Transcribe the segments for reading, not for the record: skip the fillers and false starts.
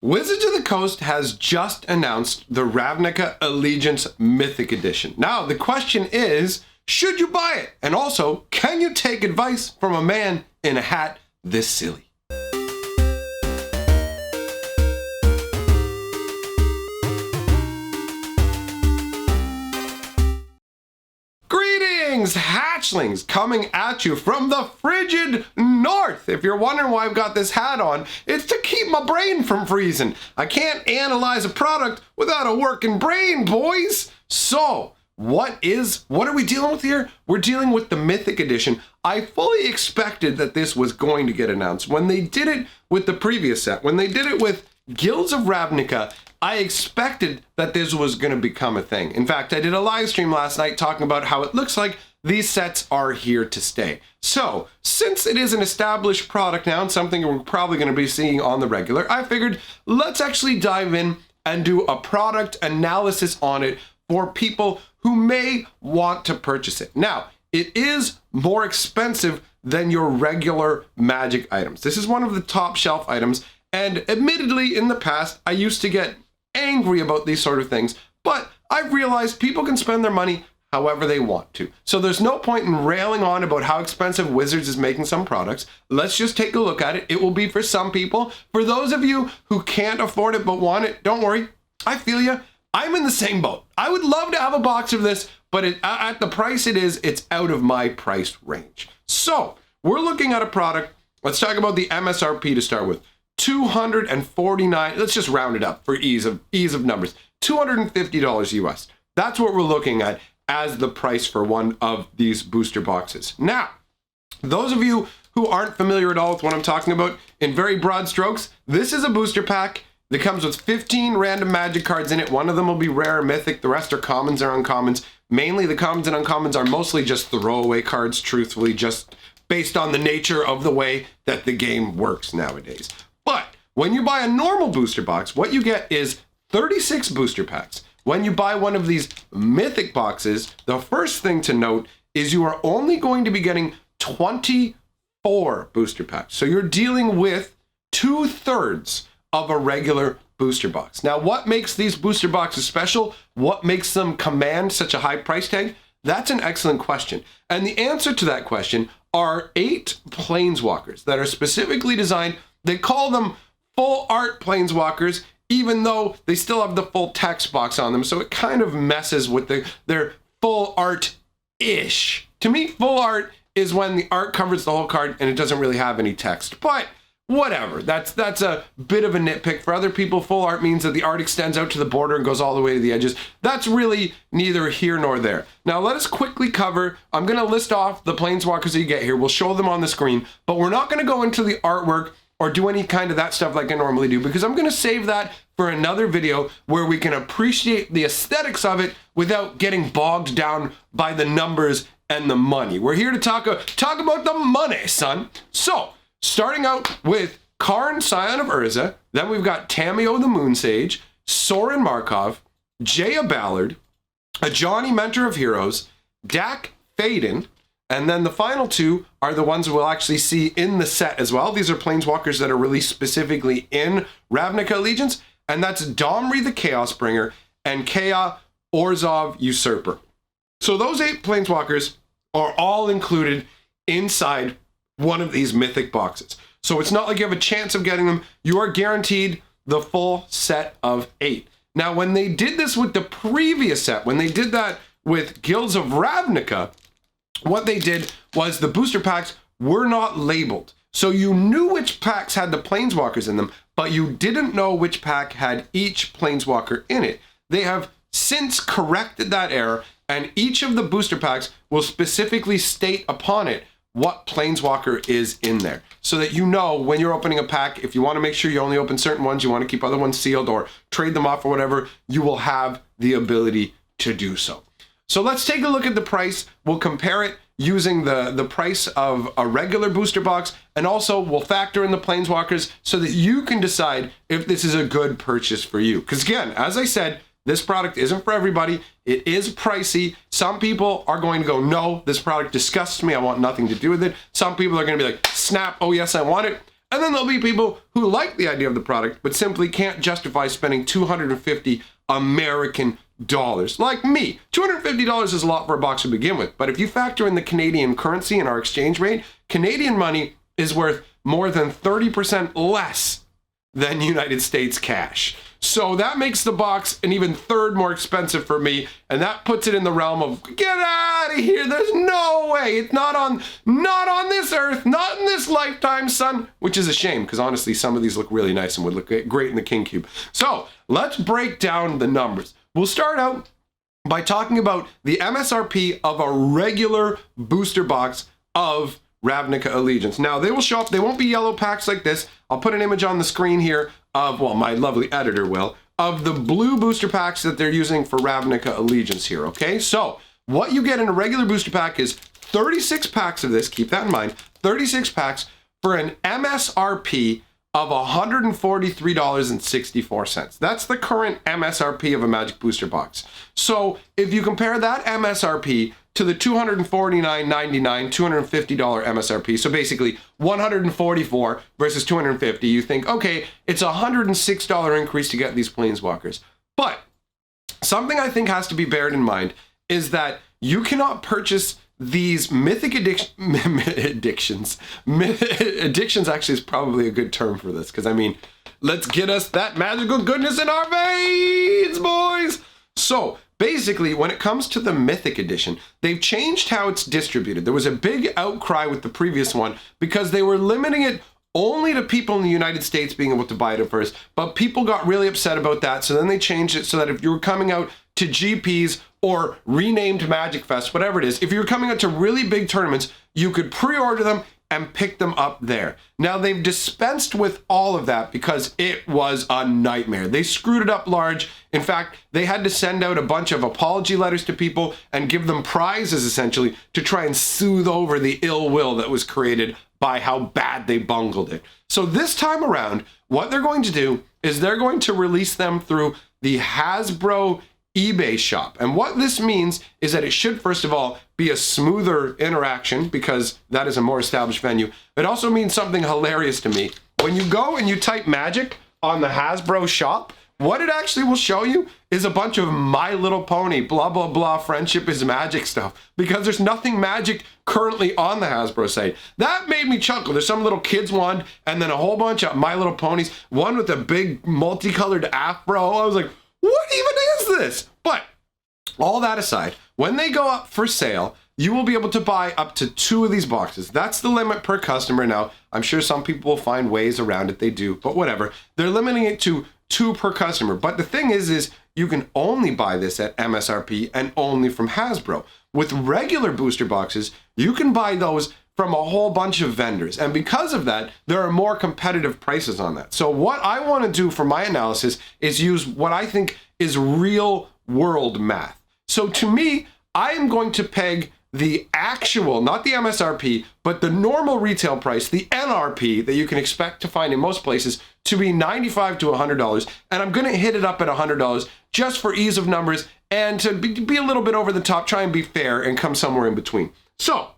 Wizards of the Coast has just announced the Ravnica Allegiance Mythic Edition. Now, the question is, should you buy it? And also, can you take advice from a man in a hat this silly? Greetings, hatchlings, coming at you from the frigid north. If you're wondering why I've got this hat on, it's to keep my brain from freezing. I can't analyze a product without a working brain, boys. So, what are we dealing with here? We're dealing with the Mythic Edition. I fully expected that this was going to get announced. When they did it with the previous set, when they did it with Guilds of Ravnica, I expected that this was going to become a thing. In fact, I did a live stream last night talking about how it looks like these sets are here to stay. So, since it is an established product now and something we're probably going to be seeing on the regular, I figured let's actually dive in and do a product analysis on it for people who may want to purchase it. Now, it is more expensive than your regular Magic items. This is one of the top shelf items, and admittedly in the past, I used to get angry about these sort of things, but I've realized people can spend their money however they want to. So there's no point in railing on about how expensive Wizards is making some products. Let's just take a look at it. It will be for some people. For those of you who can't afford it but want it, don't worry. I feel you. I'm in the same boat. I would love to have a box of this, but at the price it is, it's out of my price range. So we're looking at a product. Let's talk about the MSRP to start with. $249, let's just round it up for ease of numbers. $250 US. That's what we're looking at as the price for one of these booster boxes. Now, those of you who aren't familiar at all with what I'm talking about, in very broad strokes, this is a booster pack that comes with 15 random Magic cards in it. One of them will be rare or mythic. The rest are commons or uncommons. Mainly the commons and uncommons are mostly just throwaway cards, truthfully, just based on the nature of the way that the game works nowadays. But when you buy a normal booster box, what you get is 36 booster packs. When you buy one of these mythic boxes, the first thing to note is you are only going to be getting 24 booster packs. So you're dealing with 2/3 of a regular booster box. Now, what makes these booster boxes special? What makes them command such a high price tag? That's an excellent question. And the answer to that question are 8 planeswalkers that are specifically designed. They call them full art planeswalkers, even though they still have the full text box on them. So it kind of messes with their full art-ish. To me, full art is when the art covers the whole card and it doesn't really have any text. But whatever, that's a bit of a nitpick. For other people, full art means that the art extends out to the border and goes all the way to the edges. That's really neither here nor there. Now let us quickly cover, I'm gonna list off the planeswalkers that you get here. We'll show them on the screen, but we're not gonna go into the artwork or do any kind of that stuff like I normally do, because I'm gonna save that for another video where we can appreciate the aesthetics of it without getting bogged down by the numbers and the money. We're here to talk about the money, son. So, starting out with Karn, Scion of Urza, then we've got Tameo the Moonsage, Sorin Markov, Jaya Ballard, Ajani Mentor of Heroes, Dak Faden, and then the final two are the ones we'll actually see in the set as well. These are planeswalkers that are released specifically in Ravnica Allegiance, and that's Domri the Chaosbringer and Kea Orzhov Usurper. So those 8 planeswalkers are all included inside one of these mythic boxes. So it's not like you have a chance of getting them. You are guaranteed the full set of 8. Now, when they did this with the previous set, when they did that with Guilds of Ravnica, what they did was the booster packs were not labeled. So you knew which packs had the planeswalkers in them, but you didn't know which pack had each planeswalker in it. They have since corrected that error, and each of the booster packs will specifically state upon it what planeswalker is in there, so that you know when you're opening a pack, if you want to make sure you only open certain ones, you want to keep other ones sealed or trade them off or whatever, you will have the ability to do so. So let's take a look at the price. We'll compare it using the price of a regular booster box, and also we'll factor in the planeswalkers so that you can decide if this is a good purchase for you. Because again, as I said, this product isn't for everybody. It is pricey. Some people are going to go, no, this product disgusts me. I want nothing to do with it. Some people are going to be like, snap, oh yes, I want it. And then there'll be people who like the idea of the product, but simply can't justify spending 250 American dollars. Like me, $250 is a lot for a box to begin with, but if you factor in the Canadian currency and our exchange rate, Canadian money is worth more than 30% less than United States cash. So that makes the box an even third more expensive for me, and that puts it in the realm of, get out of here, there's no way, it's not on this earth, not in this lifetime, son, which is a shame, because honestly, some of these look really nice and would look great in the King Cube. So let's break down the numbers. We'll start out by talking about the MSRP of a regular booster box of Ravnica Allegiance. Now, they will show up, they won't be yellow packs like this. I'll put an image on the screen here of, well, my lovely editor will, of the blue booster packs that they're using for Ravnica Allegiance here, okay? So, what you get in a regular booster pack is 36 packs of this, keep that in mind, 36 packs for an MSRP of $143.64. That's the current MSRP of a Magic Booster box. So, if you compare that MSRP to the $249.99, $250 MSRP, so basically $144 versus $250, you think, okay, it's a $106 increase to get these Planeswalkers. But something I think has to be bared in mind is that you cannot purchase these mythic addictions actually is probably a good term for this, because I mean, let's get us that magical goodness in our veins, boys. So basically, when it comes to the Mythic Edition, they've changed how it's distributed. There was a big outcry with the previous one because they were limiting it only to people in the United States being able to buy it at first, but people got really upset about that, so then they changed it so that if you were coming out to GPs or renamed Magic Fest, whatever it is, if you were coming out to really big tournaments, you could pre-order them and pick them up there. Now, they've dispensed with all of that because it was a nightmare. They screwed it up large. In fact, they had to send out a bunch of apology letters to people and give them prizes, essentially, to try and soothe over the ill will that was created by how bad they bungled it. So this time around, what they're going to do is they're going to release them through the Hasbro eBay shop. And what this means is that it should, first of all, be a smoother interaction because that is a more established venue. It also means something hilarious to me. When you go and you type Magic on the Hasbro shop, what it actually will show you is a bunch of My Little Pony, blah, blah, blah, friendship is magic stuff, because there's nothing magic currently on the Hasbro site. That made me chuckle. There's some little kids one, and then a whole bunch of My Little Ponies, one with a big multicolored afro. I was like, what even is this? But all that aside, when they go up for sale, you will be able to buy up to 2 of these boxes. That's the limit per customer. Now, I'm sure some people will find ways around it. They do, but whatever. They're limiting it to 2 per customer. But the thing is you can only buy this at MSRP and only from Hasbro. With regular booster boxes, you can buy those from a whole bunch of vendors. And because of that, there are more competitive prices on that. So what I want to do for my analysis is use what I think is real world math. So to me, I am going to peg the actual, not the MSRP, but the normal retail price, the NRP that you can expect to find in most places, to be $95 to $100. And I'm going to hit it up at $100 just for ease of numbers and to be a little bit over the top, try and be fair and come somewhere in between. So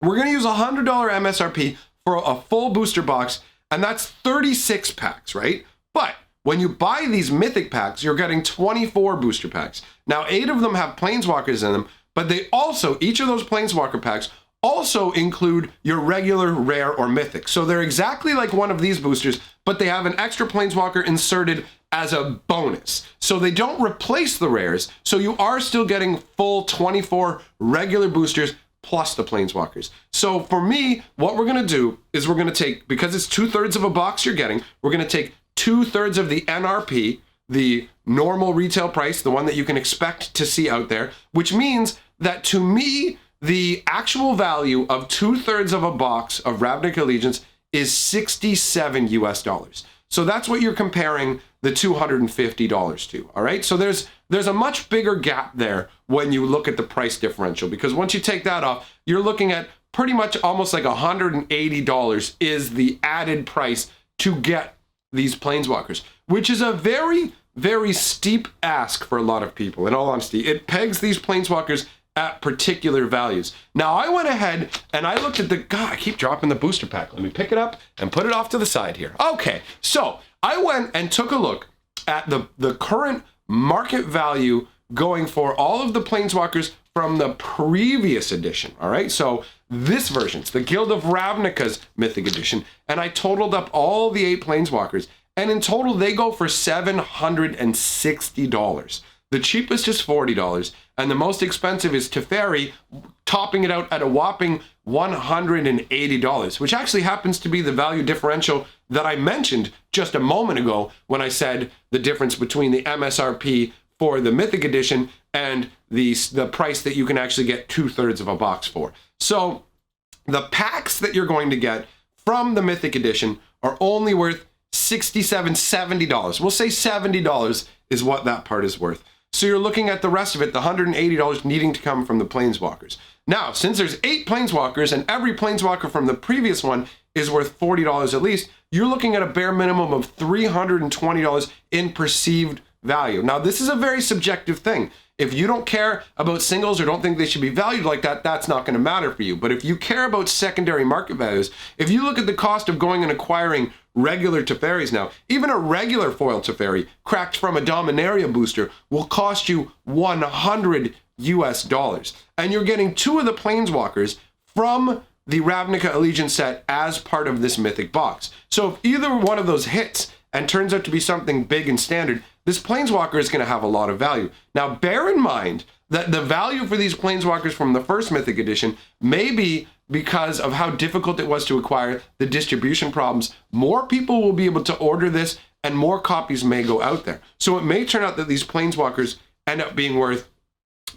we're going to use $100 MSRP for a full booster box, and that's 36 packs, right? But when you buy these mythic packs, you're getting 24 booster packs. Now, 8 of them have Planeswalkers in them, but they also, each of those Planeswalker packs also include your regular rare or mythic. So they're exactly like one of these boosters, but they have an extra Planeswalker inserted as a bonus. So they don't replace the rares. So you are still getting full 24 regular boosters plus the Planeswalkers. So for me, what we're gonna do is we're gonna take, because it's 2/3 of a box you're getting, we're gonna take 2/3 of the NRP, the normal retail price, the one that you can expect to see out there, which means that to me, the actual value of 2/3 of a box of Ravnica Allegiance is $67 US. So that's what you're comparing the $250 to, all right? So there's a much bigger gap there when you look at the price differential, because once you take that off, you're looking at pretty much almost like $180 is the added price to get these Planeswalkers, which is a very, very steep ask for a lot of people. In all honesty, it pegs these Planeswalkers at particular values. Now, I went ahead and I looked at God, I keep dropping the booster pack. Let me pick it up and put it off to the side here. Okay, so I went and took a look at the current market value going for all of the Planeswalkers from the previous edition, all right? So this version, it's the Guild of Ravnica's Mythic Edition, and I totaled up all the 8 Planeswalkers, and in total, they go for $760. The cheapest is $40, and the most expensive is Teferi, topping it out at a whopping $180, which actually happens to be the value differential that I mentioned just a moment ago when I said the difference between the MSRP for the Mythic Edition and the price that you can actually get 2/3 of a box for. So the packs that you're going to get from the Mythic Edition are only worth $67, $70. We'll say $70 is what that part is worth. So you're looking at the rest of it, the $180 needing to come from the Planeswalkers. Now, since there's 8 Planeswalkers and every Planeswalker from the previous one is worth $40 at least, you're looking at a bare minimum of $320 in perceived value. Now, this is a very subjective thing. If you don't care about singles or don't think they should be valued like that, that's not going to matter for you. But if you care about secondary market values, if you look at the cost of going and acquiring regular Teferis now, even a regular foil Teferi cracked from a Dominaria booster will cost you $100 US. And you're getting 2 of the Planeswalkers from the Ravnica Allegiance set as part of this mythic box. So if either one of those hits and turns out to be something big and standard, this Planeswalker is going to have a lot of value. Now, bear in mind that the value for these Planeswalkers from the first Mythic Edition may be because of how difficult it was to acquire, the distribution problems. More people will be able to order this and more copies may go out there. So it may turn out that these Planeswalkers end up being worth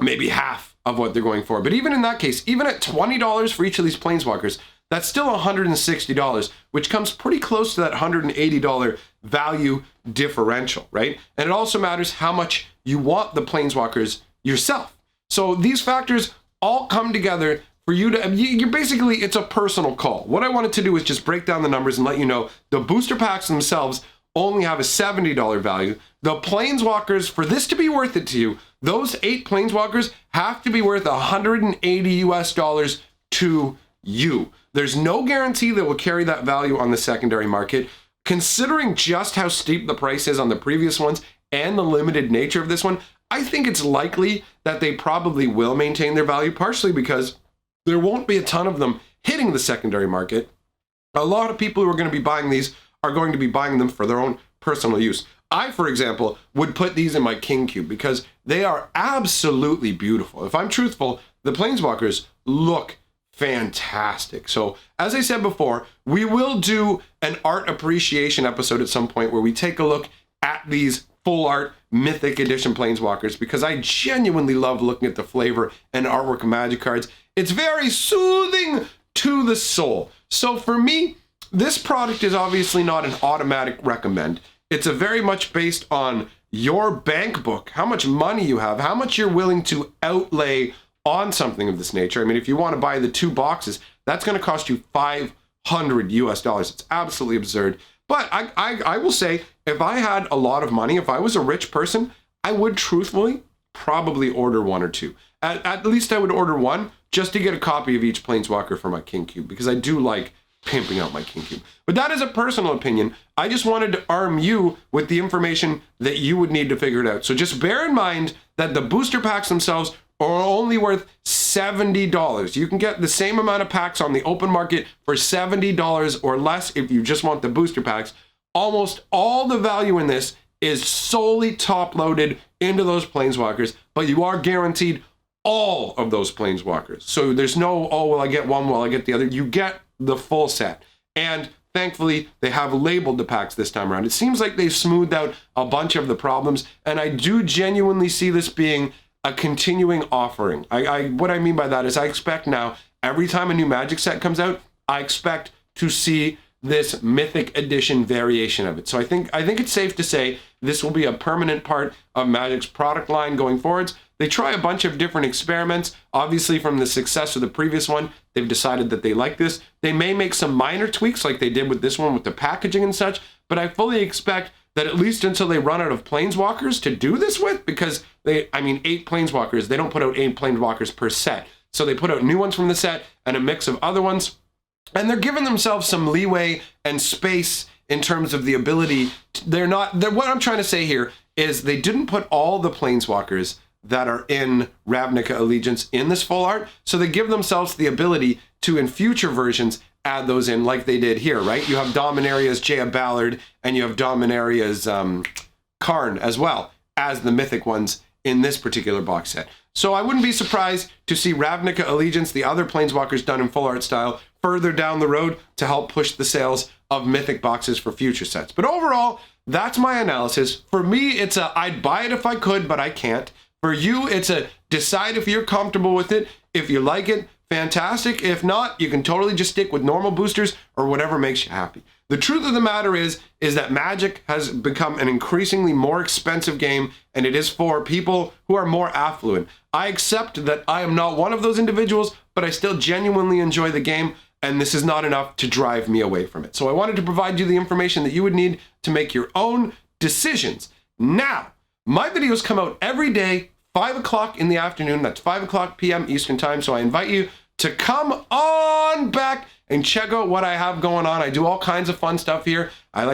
maybe half of what they're going for. But even in that case, even at $20 for each of these Planeswalkers, that's still $160, which comes pretty close to that $180 value differential, right? And it also matters how much you want the Planeswalkers yourself. So these factors all come together for you to, you're basically, it's a personal call. What I wanted to do is just break down the numbers and let you know the booster packs themselves only have a $70 value. The Planeswalkers, for this to be worth it to you, those 8 Planeswalkers have to be worth $180 US to you. There's no guarantee that will carry that value on the secondary market. Considering just how steep the price is on the previous ones and the limited nature of this one, I think it's likely that they probably will maintain their value, partially because there won't be a ton of them hitting the secondary market. A lot of people who are going to be buying these are going to be buying them for their own personal use. I, for example, would put these in my King Cube because they are absolutely beautiful. If I'm truthful, the Planeswalkers look fantastic. So as I said before, we will do an art appreciation episode at some point where we take a look at these full art Mythic Edition Planeswalkers because I genuinely love looking at the flavor and artwork of Magic cards. It's very soothing to the soul. So for me, this product is obviously not an automatic recommend. It's a very much based on your bank book, how much money you have, how much you're willing to outlay on something of this nature. I mean, if you want to buy the 2 boxes, that's going to cost you $500 US. It's absolutely absurd. But I will say, if I had a lot of money, if I was a rich person, I would truthfully probably order 1 or 2. At least I would order 1 just to get a copy of each Planeswalker for my King Cube, because I do like pimping out my King Cube. But that is a personal opinion. I just wanted to arm you with the information that you would need to figure it out. So just bear in mind that the booster packs themselves are only worth $70. You can get the same amount of packs on the open market for $70 or less if you just want the booster packs. Almost all the value in this is solely top-loaded into those Planeswalkers, but you are guaranteed all of those Planeswalkers. So there's no, oh, well, I get one, well, I get the other. You get the full set. And thankfully, they have labeled the packs this time around. It seems like they've smoothed out a bunch of the problems, and I do genuinely see this being a continuing offering. What I mean by that is I expect now, every time a new Magic set comes out, I expect to see this Mythic Edition variation of it. So I think it's safe to say this will be a permanent part of Magic's product line going forwards. They try a bunch of different experiments. Obviously, from the success of the previous one, they've decided that they like this. They may make some minor tweaks like they did with this one with the packaging and such, but I fully expect that at least until they run out of planeswalkers to do this with, because 8 planeswalkers, they don't put out 8 planeswalkers per set. So they put out new ones from the set and a mix of other ones. And they're giving themselves some leeway and space in terms of the ability. What I'm trying to say here is they didn't put all the planeswalkers that are in Ravnica Allegiance in this full art. So they give themselves the ability to, in future versions, add those in like they did here, right? You have Dominaria's Jaya Ballard and you have Dominaria's Karn as well as the mythic ones in this particular box set. So I wouldn't be surprised to see Ravnica Allegiance, the other planeswalkers done in full art style, further down the road to help push the sales of mythic boxes for future sets. But overall, that's my analysis. For me, it's a I'd buy it if I could, but I can't. For you, it's a decide if you're comfortable with it. If you like it, fantastic. If not, you can totally just stick with normal boosters or whatever makes you happy. The truth of the matter is that Magic has become an increasingly more expensive game, and it is for people who are more affluent. I accept that I am not one of those individuals, but I still genuinely enjoy the game, and this is not enough to drive me away from it. So I wanted to provide you the information that you would need to make your own decisions. Now, my videos come out every day, 5 o'clock in the afternoon. That's 5 o'clock p.m. Eastern time. So I invite you to come on back and check out what I have going on. I do all kinds of fun stuff here. I like